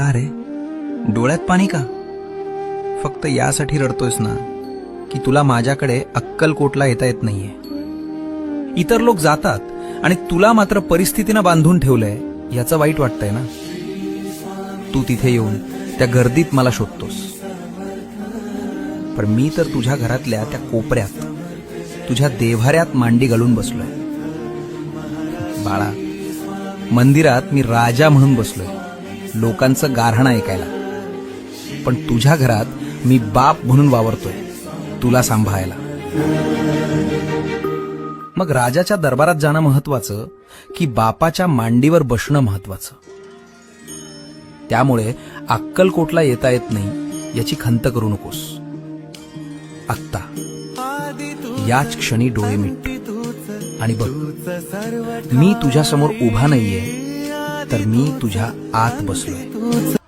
का रे, डोळ्यात पाणी का? फक्त यासाठी रडतोयस ना की तुला माझ्याकडे अक्कलकोटला येता येत नाहीये. इतर लोक जातात आणि तुला मात्र परिस्थितीनं बांधून ठेवलंय याचं वाईट वाटतंय ना. तू तिथे येऊन त्या गर्दीत मला शोधतोस, पण मी तर तुझ्या घरातल्या त्या कोपऱ्यात तुझ्या देव्हाऱ्यात मांडी घालून बसलोय. बाळा, मंदिरात मी राजा म्हणून बसलोय, लोकांचं गाऱ्हाणं ऐकायला, पण तुझ्या घरात मी बाप म्हणून वावरतोय, तुला सांभाळायला. मग राजाच्या दरबारात जाणं महत्वाचं की बापाच्या मांडीवर बसणं महत्वाचं? त्यामुळे अक्कलकोटला येता येत नाही याची खंत करू नकोस. आत्ता याच क्षणी डोळे मिट आणि बघ, मी तुझ्या समोर उभा नाहीये, तर मी तुझ्या आत बसलोय.